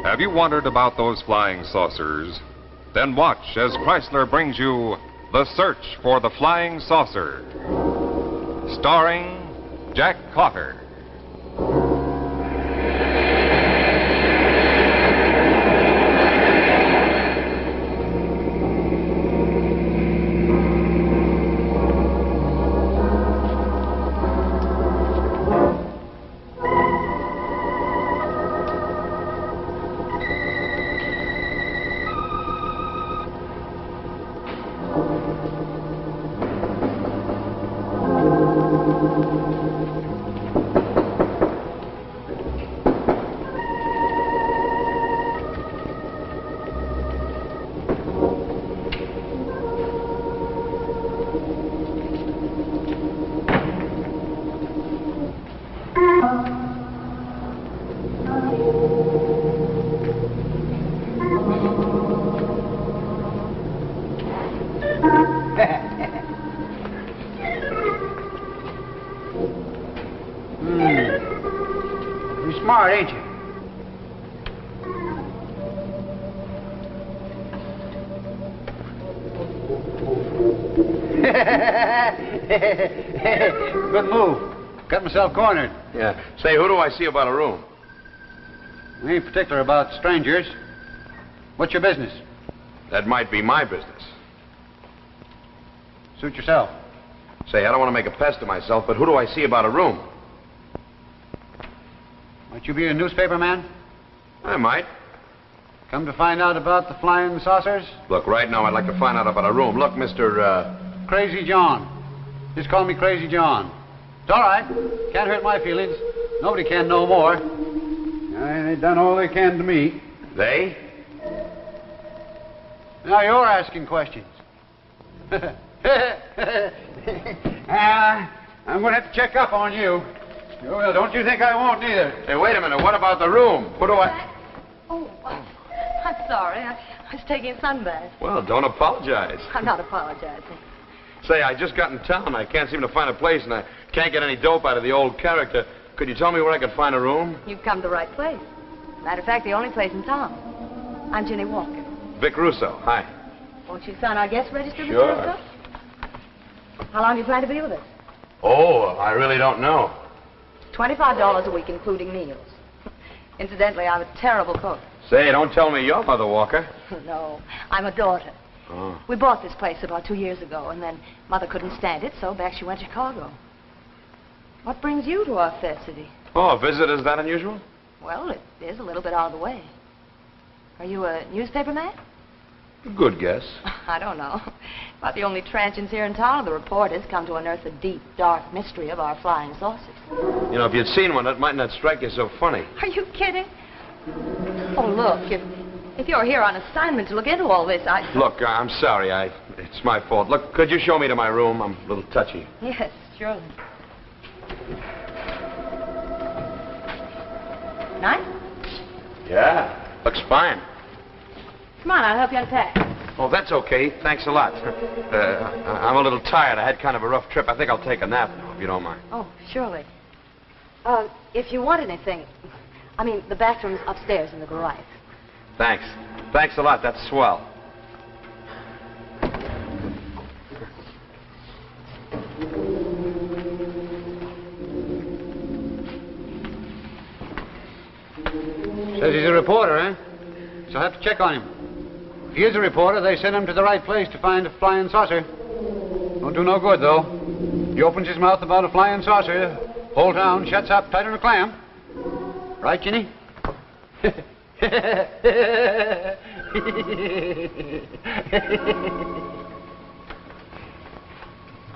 Have you wondered about those flying saucers? Then watch as Chrysler brings you The Search for the Flying Saucer, starring Jack Cotter. You're smart, ain't you? Good move. Got myself cornered. Yeah. Say, who do I see about a room? We ain't particular about strangers. What's your business? That might be my business. Suit yourself. Say, I don't want to make a pest of myself, but who do I see about a room? Might you be a newspaper man? I might. Come to find out about the flying saucers? Look, right now I'd like to find out about a room. Look, Mr. Crazy John. Just call me Crazy John. It's all right. Can't hurt my feelings. Nobody can no more. They done all they can to me. They? Now you're asking questions. I'm going to have to check up on you. Well, don't you think I won't either. Hey, wait a minute. What about the room? Who do I... Oh, I'm sorry. I was taking a sunbath. Well, don't apologize. I'm not apologizing. Say, I just got in town. I can't seem to find a place, and I can't get any dope out of the old character. Could you tell me where I could find a room? You've come to the right place. Matter of fact, the only place in town. I'm Jenny Walker. Vic Russo. Hi. Won't you sign our guest register, Sure. Mr. Russo? How long do you plan to be with us? Oh, I really don't know. $25 a week, including meals. Incidentally, I'm a terrible cook. Say, don't tell me you're Mother Walker. No, I'm a daughter. Oh. We bought this place about 2 years ago, and then Mother couldn't stand it, so back she went to Chicago. What brings you to our fair city? Oh, a visit, is that unusual? Well, it is a little bit out of the way. Are you a newspaper man? Good guess. I don't know. About the only transients here in town are the reporters come to unearth the deep, dark mystery of our flying saucers. You know, if you'd seen one, it might not strike you so funny. Are you kidding? Oh, look, if you're here on assignment to look into all this, Look, I'm sorry. It's my fault. Look, could you show me to my room? I'm a little touchy. Yes, surely. Nice? Yeah, looks fine. Come on, I'll help you unpack. Oh, that's okay. Thanks a lot. I'm a little tired. I had kind of a rough trip. I think I'll take a nap now, if you don't mind. Oh, surely. If you want anything, I mean, the bathroom's upstairs in the garage. Thanks. Thanks a lot. That's swell. Says he's a reporter, eh? So I'll have to check on him. If he is a reporter, they send him to the right place to find a flying saucer. Don't do no good, though. He opens his mouth about a flying saucer, whole town shuts up tighter than a clam. Right, Ginny?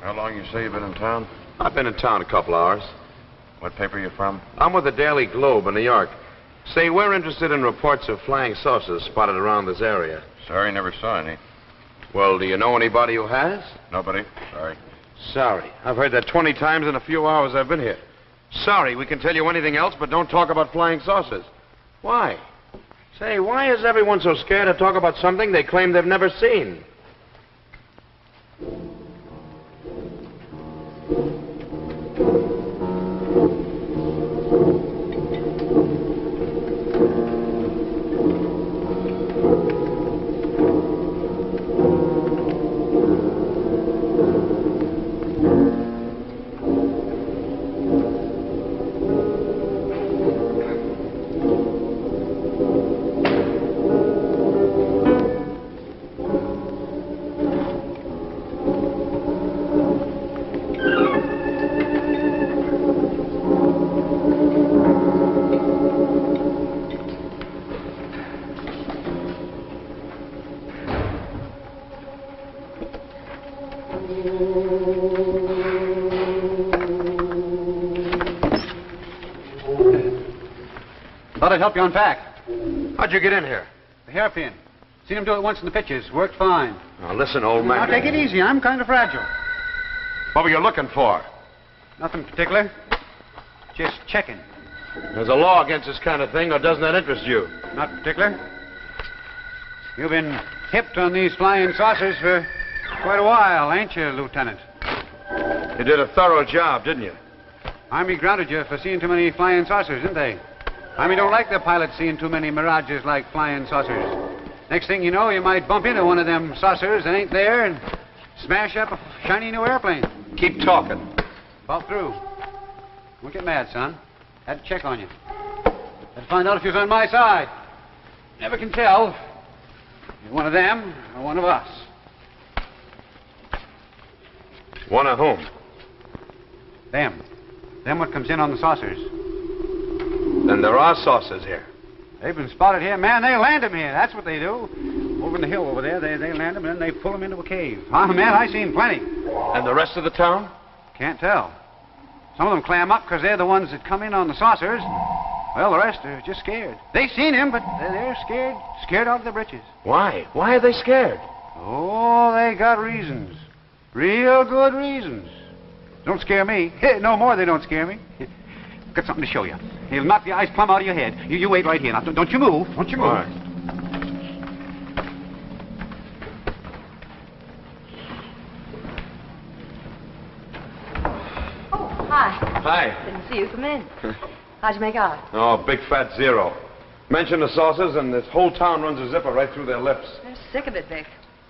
How long you say you've been in town? I've been in town a couple hours. What paper you from? I'm with the Daily Globe in New York. Say, we're interested in reports of flying saucers spotted around this area. Sorry, never saw any. Well, do you know anybody who has? Nobody? Sorry. Sorry. I've heard that 20 times in a few hours I've been here. Sorry, we can tell you anything else, but don't talk about flying saucers. Why? Say, why is everyone so scared to talk about something they claim they've never seen? might help you unpack. How'd you get in here? The hairpin. Seen him do it once in the pictures. Worked fine. Now, listen, old Now, man. take it easy. I'm kind of fragile. What were you looking for? Nothing particular. Just checking. There's a law against this kind of thing, or doesn't that interest you? Not particular. You've been hipped on these flying saucers for quite a while, ain't you, Lieutenant? You did a thorough job, didn't you? Army grounded you for seeing too many flying saucers, didn't they? Army don't like their pilots seeing too many mirages like flying saucers. Next thing you know, you might bump into one of them saucers that ain't there and smash up a shiny new airplane. Keep talking. About through. Don't get mad, son. Had to check on you. Had to find out if you was on my side. Never can tell. You're one of them or one of us. One of whom? Them. Them what comes in on the saucers. Then there are saucers here. They've been spotted here. Man, they land them here. That's what they do. Over in the hill over there, they land them and then they pull them into a cave. Ah, man, I seen plenty. And the rest of the town? Can't tell. Some of them clam up because they're the ones that come in on the saucers. Well, the rest are just scared. They seen him, but they're scared. Scared out of their britches. Why? Why are they scared? Oh, they got reasons. Real good reasons. Don't scare me. No more they don't scare me. Got something to show you. He'll knock the eyes plumb out of your head. You wait right here. Now, don't you move. Don't you move. All right. Oh, hi. Hi. Didn't see you come in. How'd you make out? Oh, big fat zero. Mention the saucers and this whole town runs a zipper right through their lips. They're sick of it, Vic.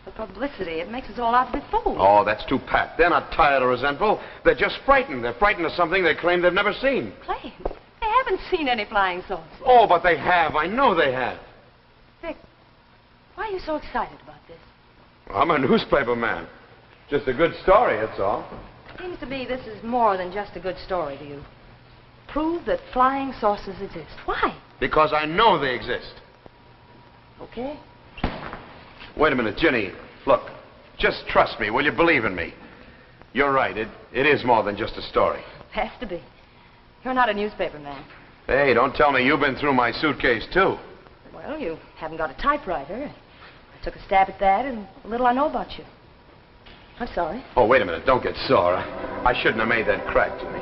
The publicity, it makes us all out to be fools. Oh, that's too pat. They're not tired or resentful. They're just frightened. They're frightened of something they claim they've never seen. Claims? They haven't seen any flying saucers. Oh, but they have. I know they have. Vic, why are you so excited about this? I'm a newspaper man. Just a good story, that's all. Seems to me this is more than just a good story to you. Prove that flying saucers exist. Why? Because I know they exist. Okay. Wait a minute, Ginny. Look, just trust me. Will you believe in me? You're right. It is more than just a story. Has to be. You're not a newspaper man. Hey, don't tell me you've been through my suitcase, too. Well, you haven't got a typewriter. I took a stab at that, and little I know about you. I'm sorry. Oh, wait a minute. Don't get sore. I shouldn't have made that crack, Ginny.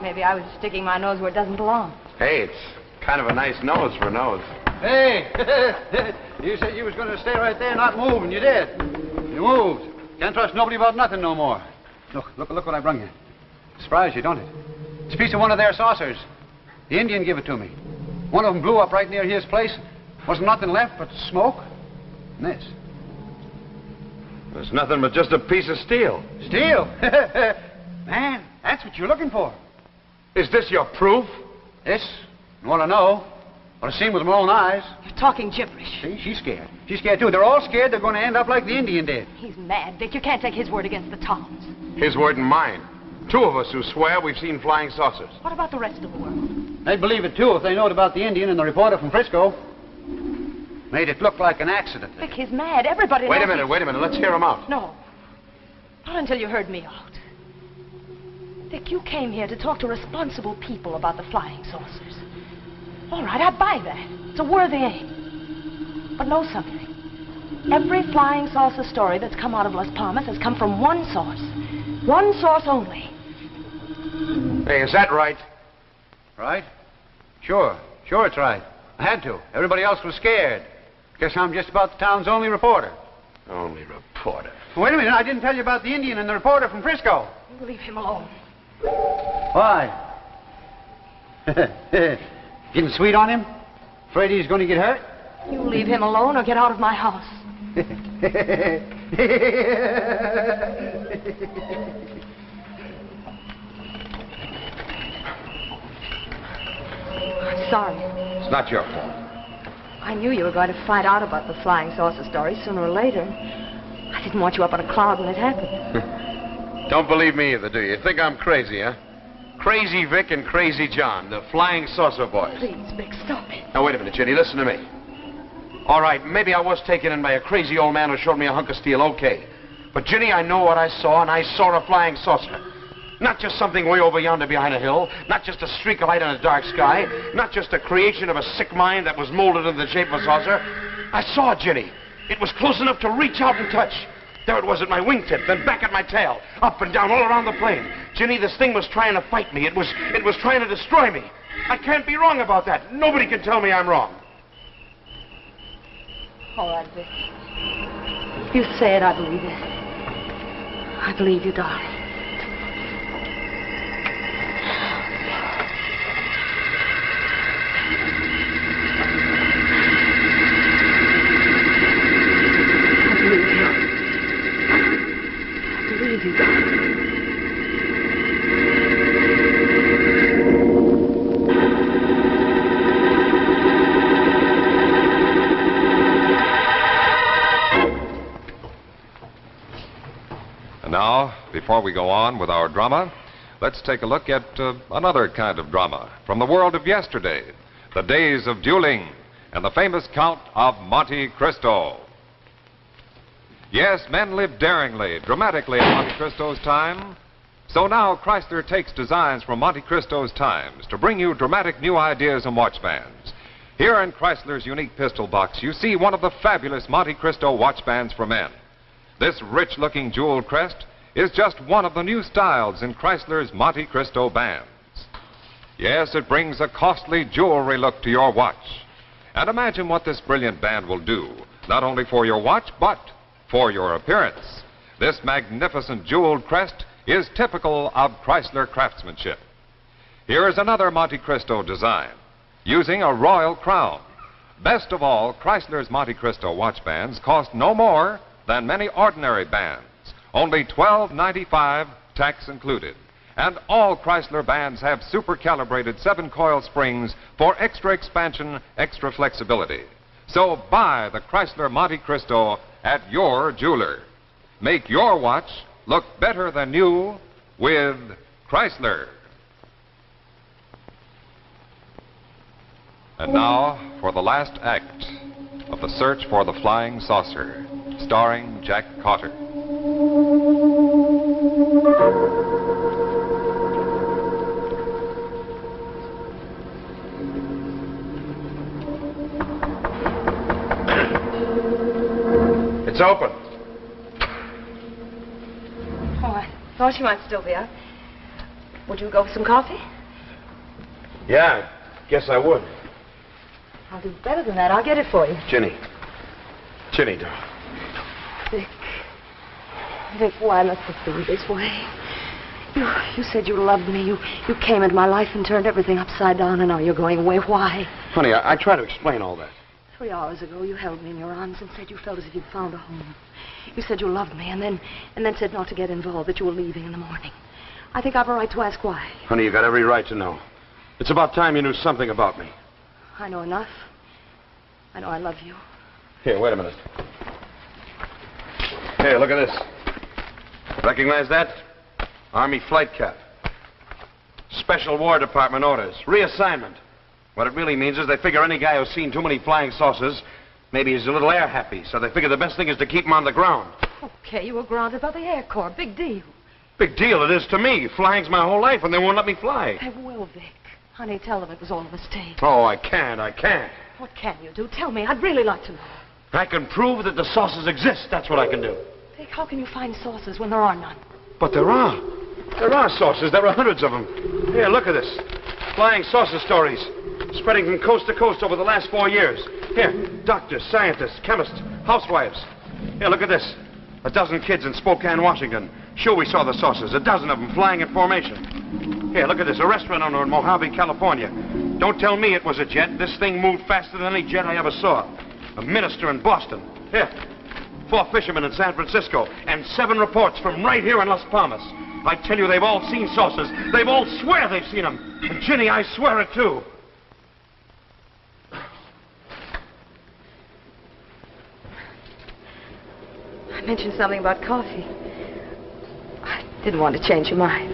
Maybe I was sticking my nose where it doesn't belong. Hey, it's kind of a nice nose for a nose. Hey! You said you was going to stay right there, not move, and you did. You moved. Can't trust nobody about nothing no more. Look what I brung you. Surprised you, don't it? It's a piece of one of their saucers. The Indian gave it to me. One of them blew up right near his place. Wasn't nothing left but smoke. And this. There's nothing but just a piece of steel. Steel? Man, that's what you're looking for. Is this your proof? This? You want to know? What I've seen with my own eyes. You're talking gibberish. See, she's scared. She's scared, too. They're all scared they're going to end up like the Indian did. He's mad, Vic. You can't take his word against the town's. His word and mine. Two of us who swear we've seen flying saucers. What about the rest of the world? They'd believe it, too, if they knowed about the Indian and the reporter from Frisco. Made it look like an accident. Vic, he's mad. Everybody Wait knows a minute, wait a minute. Let's hear him out. No. Not until you heard me out. Vic, you came here to talk to responsible people about the flying saucers. All right, I buy that. It's a worthy aim. But know something. Every flying saucer story that's come out of Las Palmas has come from one source. One source only. Hey, is that right? Right? Sure it's right. I had to. Everybody else was scared. Guess I'm just about the town's only reporter. Only reporter. Wait a minute, I didn't tell you about the Indian and the reporter from Frisco. You leave him alone. Why? Getting sweet on him? Afraid he's going to get hurt? You leave him alone or get out of my house. I'm sorry. It's not your fault. I knew you were going to find out about the flying saucer story sooner or later. I didn't want you up on a cloud when it happened. Don't believe me either, do you? Think I'm crazy, huh? Crazy Vic and Crazy John, the flying saucer boys. Please, Vic, stop it. Now, wait a minute, Jenny. Listen to me. All right, maybe I was taken in by a crazy old man who showed me a hunk of steel, okay. But, Ginny, I know what I saw, and I saw a flying saucer. Not just something way over yonder behind a hill. Not just a streak of light in a dark sky. Not just a creation of a sick mind that was molded into the shape of a saucer. I saw it, Ginny. It was close enough to reach out and touch. There it was at my wingtip, then back at my tail, up and down all around the plane. Ginny, this thing was trying to fight me. It was trying to destroy me. I can't be wrong about that. Nobody can tell me I'm wrong. All right, Vic. If you say it, I believe it. I believe you, darling. And now, before we go on with our drama, let's take a look at another kind of drama from the world of yesterday, the days of dueling and the famous Count of Monte Cristo. Yes, men lived daringly, dramatically in Monte Cristo's time. So now Chrysler takes designs from Monte Cristo's times to bring you dramatic new ideas and watch bands. Here in Chrysler's unique pistol box, you see one of the fabulous Monte Cristo watch bands for men. This rich-looking jeweled crest is just one of the new styles in Chrysler's Monte Cristo bands. Yes, it brings a costly jewelry look to your watch. And imagine what this brilliant band will do, not only for your watch, but for your appearance. This magnificent jeweled crest is typical of Chrysler craftsmanship. Here is another Monte Cristo design, using a royal crown. Best of all, Chrysler's Monte Cristo watch bands cost no more than many ordinary bands, only $12.95, tax included. And all Chrysler bands have super-calibrated 7-coil springs for extra expansion, extra flexibility. So buy the Chrysler Monte Cristo at your jeweler. Make your watch look better than new with Chrysler. And now for the last act of the search for the flying saucer, starring Jack Cotter. It's open. Oh, I thought you might still be up. Would you go for some coffee? Yeah, I guess I would. I'll do better than that. I'll get it for you. Ginny, darling. Vic. Vic, why must it be this way? You said you loved me. You came into my life and turned everything upside down, and now you're going away. Why? Honey, I try to explain all that. 3 hours ago, you held me in your arms and said you felt as if you'd found a home. You said you loved me, and then said not to get involved, that you were leaving in the morning. I think I've a right to ask why. Honey, you got every right to know. It's about time you knew something about me. I know enough. I know I love you. Here, wait a minute. Here, look at this. Recognize that? Army flight cap. Special War Department orders. Reassignment. What it really means is they figure any guy who's seen too many flying saucers, maybe he's a little air happy, so they figure the best thing is to keep him on the ground. Okay, you were grounded by the Air Corps. Big deal. Big deal it is to me. Flying's my whole life, and they won't let me fly. I will, Vic. Honey, tell them it was all a mistake. Oh, I can't. What can you do? Tell me. I'd really like to know. I can prove that the saucers exist. That's what I can do. Vic, how can you find saucers when there are none? But there are. There are saucers. There are hundreds of them. Here, look at this. Flying saucer stories. Spreading from coast to coast over the last 4 years. Here, doctors, scientists, chemists, housewives. Here, look at this. 12 kids in Spokane, Washington. Sure, we saw the saucers. 12 of them flying in formation. Here, look at this. A restaurant owner in Mojave, California. Don't tell me it was a jet. This thing moved faster than any jet I ever saw. A minister in Boston. Here. 4 fishermen in San Francisco. And 7 reports from right here in Las Palmas. I tell you, they've all seen saucers. They've all swear they've seen them. And Ginny, I swear it too. I mentioned something about coffee. I didn't want to change your mind.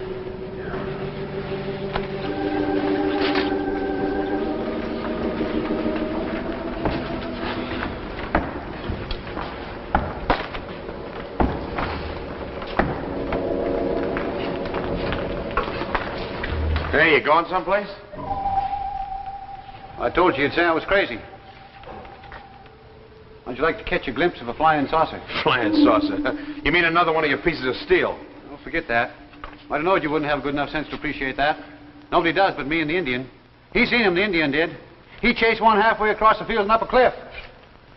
Hey, you going someplace? I told you you'd say I was crazy. How'd you like to catch a glimpse of a flying saucer? Flying saucer. You mean another one of your pieces of steel? Don't forget that. I'd have known you wouldn't have good enough sense to appreciate that. Nobody does but me and the Indian. He seen him, the Indian did. He chased one halfway across the field and up a cliff.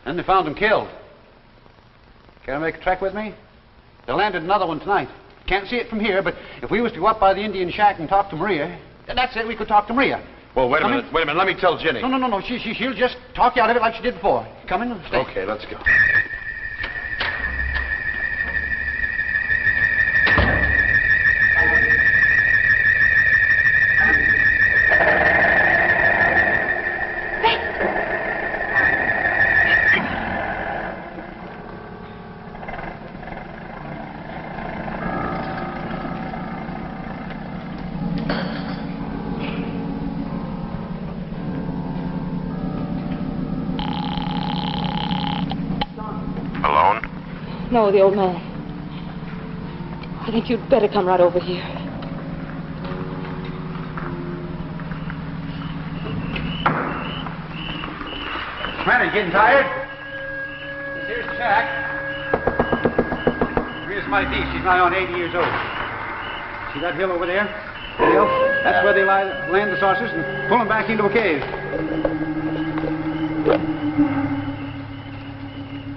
Then they found him killed. Care to make a trek with me? They landed another one tonight. Can't see it from here, but if we was to go up by the Indian shack and talk to Maria, that's it, we could talk to Maria. Well, wait a minute. Let me tell Ginny. No. She'll just talk you out of it like she did before. Come in and stay. Okay, let's go. No, the old man. I think you'd better come right over here. Man, are you getting tired? Here's the shack. Maria's mighty deep. She's nigh on 80 years old. See that hill over there? The hill? That's where they land the saucers and pull them back into a cave.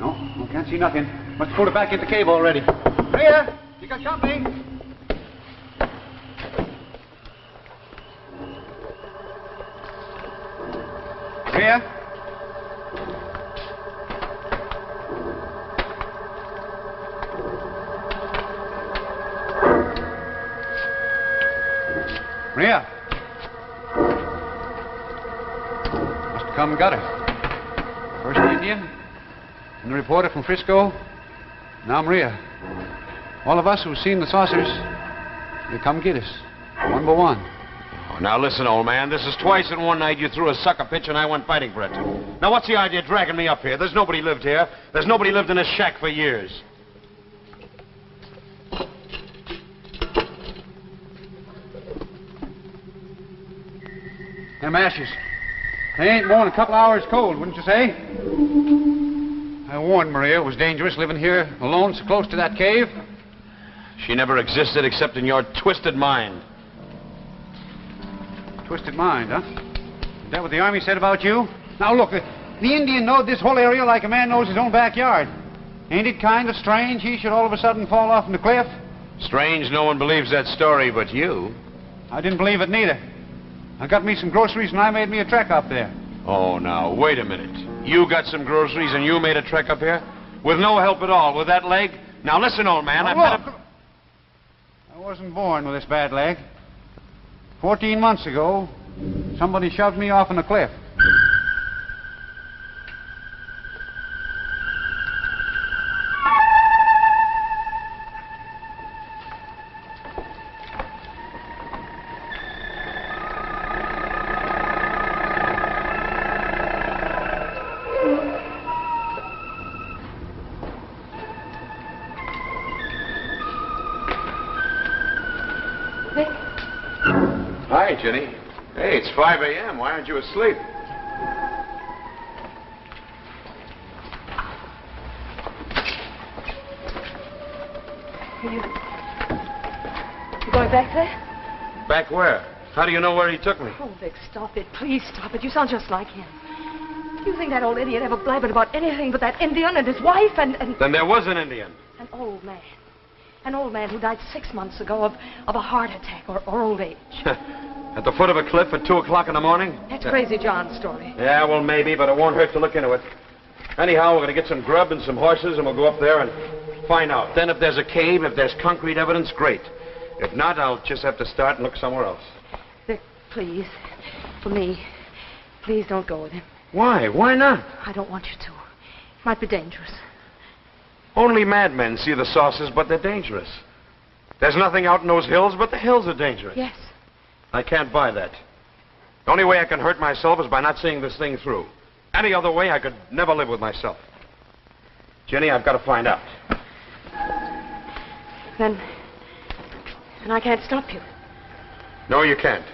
No, can't see nothing. Must have pulled it back into the cave already. Maria, you got company? Maria? Maria? Must have come and got her. First the Indian, and the reporter from Frisco. Now, Maria, all of us who've seen the saucers, they come get us, one by one. Oh, now listen, old man. This is twice in one night you threw a sucker pitch and I went fighting for it. Now, what's the idea of dragging me up here? There's nobody lived here. There's nobody lived in this shack for years. Them ashes. They ain't more than a couple hours cold, wouldn't you say? I warned Maria it was dangerous living here alone so close to that cave. She never existed except in your twisted mind. Twisted mind, huh? Is that what the Army said about you? Now, look, the Indian knowed this whole area like a man knows his own backyard. Ain't it kind of strange he should all of a sudden fall off from the cliff? Strange no one believes that story but you. I didn't believe it neither. I got me some groceries and I made me a trek up there. Oh, now, wait a minute. You got some groceries and you made a trek up here? With no help at all, with that leg? Now, listen, old man, I wasn't born with this bad leg. 14 months ago, somebody shoved me off in a cliff. Hi, Jenny. Hey, it's 5 a.m. Why aren't you asleep? You going back there? Back where? How do you know where he took me? Oh, Vic, stop it. Please stop it. You sound just like him. You think that old idiot ever blabbered about anything but that Indian and his wife and... Then there was an Indian. An old man. An old man who died 6 months ago of a heart attack or old age. At the foot of a cliff at 2 o'clock in the morning? That's Crazy John's story. Yeah, well, maybe, but it won't hurt to look into it. Anyhow, we're going to get some grub and some horses, and we'll go up there and find out. Then if there's a cave, if there's concrete evidence, great. If not, I'll just have to start and look somewhere else. Vic, please. For me. Please don't go with him. Why? Why not? I don't want you to. It might be dangerous. Only madmen see the saucers, but they're dangerous. There's nothing out in those hills, but the hills are dangerous. Yes. I can't buy that. The only way I can hurt myself is by not seeing this thing through. Any other way, I could never live with myself. Jenny, I've got to find out. Then I can't stop you. No, you can't.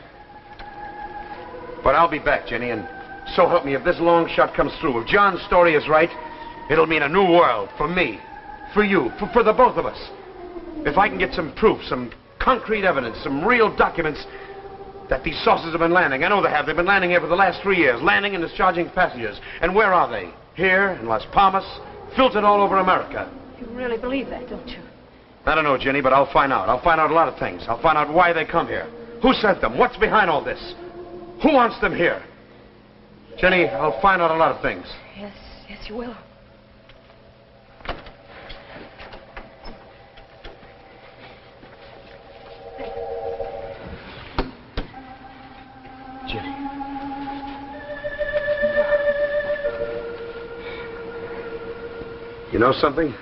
But I'll be back, Jenny, and so help me, if this long shot comes through, if John's story is right, it'll mean a new world for me, for you, for the both of us. If I can get some proof, some concrete evidence, some real documents that these saucers have been landing. I know they have. They've been landing here for the last 3 years, landing and discharging passengers. And where are they? Here, in Las Palmas, filtered all over America. You really believe that, don't you? I don't know, Jenny, but I'll find out. I'll find out a lot of things. I'll find out why they come here. Who sent them? What's behind all this? Who wants them here? Jenny, I'll find out a lot of things. Yes, you will. Jenny. You know something?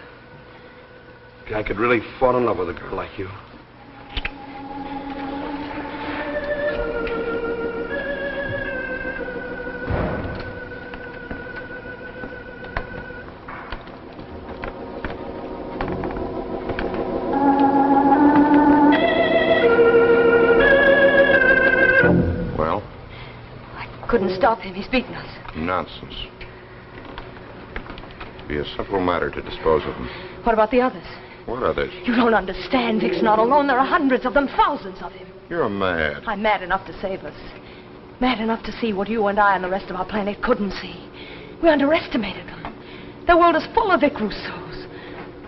I could really fall in love with a girl like you. Well? I couldn't stop him. He's beaten us. Nonsense. Be a simple matter to dispose of them. What about the others? What others? You don't understand. Vic's not alone. There are hundreds of them, thousands of him. You're mad. I'm mad enough to save us. Mad enough to see what you and I and the rest of our planet couldn't see. We underestimated them. Their world is full of Vic Rousseaus.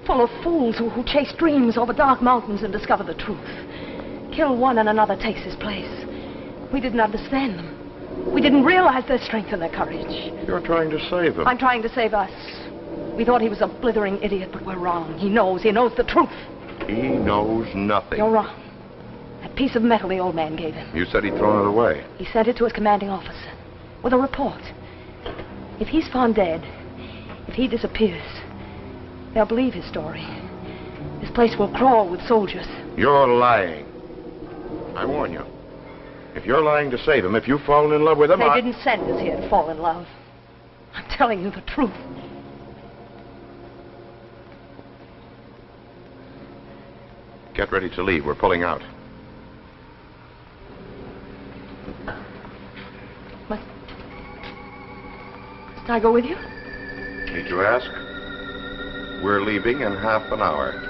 Full of fools who chase dreams over dark mountains and discover the truth. Kill one and another takes his place. We didn't understand them. We didn't realize their strength and their courage. You're trying to save them. I'm trying to save us. We thought he was a blithering idiot, but we're wrong. He knows the truth. He knows nothing. You're wrong. That piece of metal the old man gave him. You said he'd thrown it away. He sent it to his commanding officer with a report. If he's found dead, if he disappears, they'll believe his story. This place will crawl with soldiers. You're lying. I warn you. If you're lying to save him, if you've fallen in love with him, They didn't send us here to fall in love. I'm telling you the truth. Get ready to leave. We're pulling out. Must I go with you? Need you ask? We're leaving in half an hour.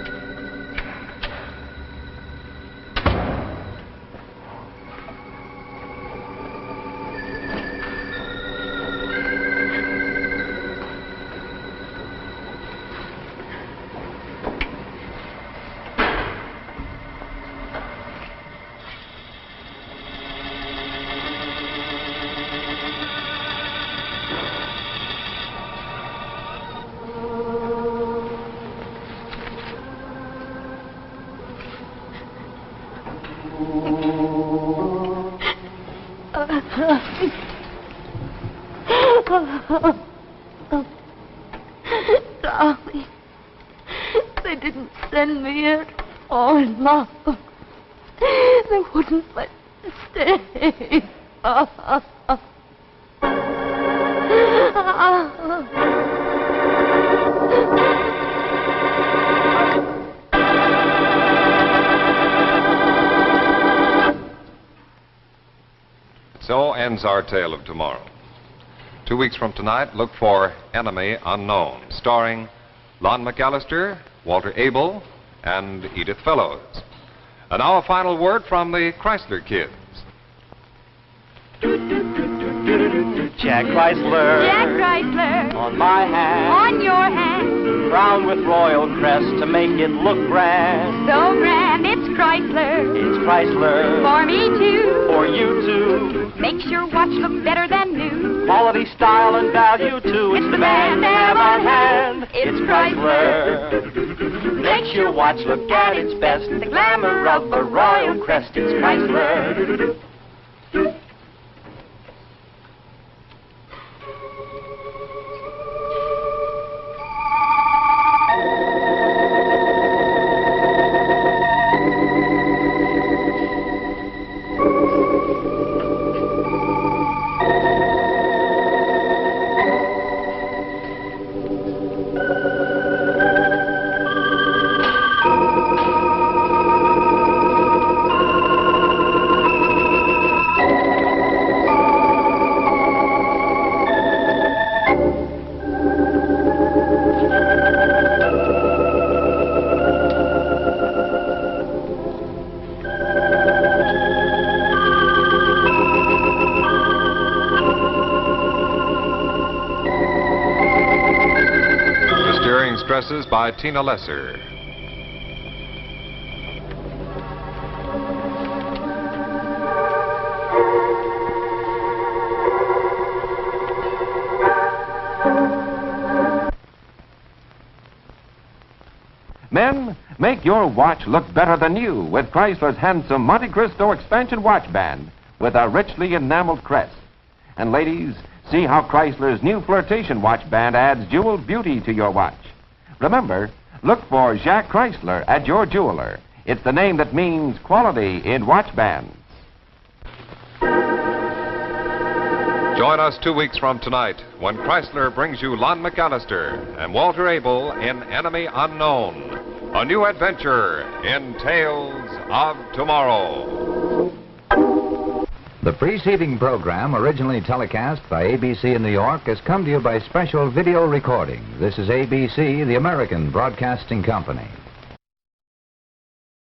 Darling, they didn't send me here to fall in love. They wouldn't let me stay. So ends our tale of tomorrow. 2 weeks from tonight, look for Enemy Unknown, starring Lon McAllister, Walter Abel, and Edith Fellows. And now a final word from the Chrysler Kids. Jack Chrysler. Jack Chrysler, On my hand. on your hand, Crowned with royal crest to make it look grand. so grand, it's Chrysler. It's Chrysler. For me too, For you too. makes your watch look better than new. Quality, style, and value too. It's the man to have on hand. It's Chrysler. Makes your watch look at its best. The glamour of a royal crest. It's Chrysler. dresses by Tina Lesser. Men, make your watch look better than you with Chrysler's handsome Monte Cristo expansion watch band with a richly enameled crest. And ladies, see how Chrysler's new flirtation watch band adds jeweled beauty to your watch. Remember, look for Jacques Chrysler at your jeweler. It's the name that means quality in watch bands. Join us 2 weeks from tonight when Chrysler brings you Lon McAllister and Walter Abel in Enemy Unknown, a new adventure in Tales of Tomorrow. The preceding program, originally telecast by ABC in New York, has come to you by special video recording. This is ABC, the American Broadcasting Company.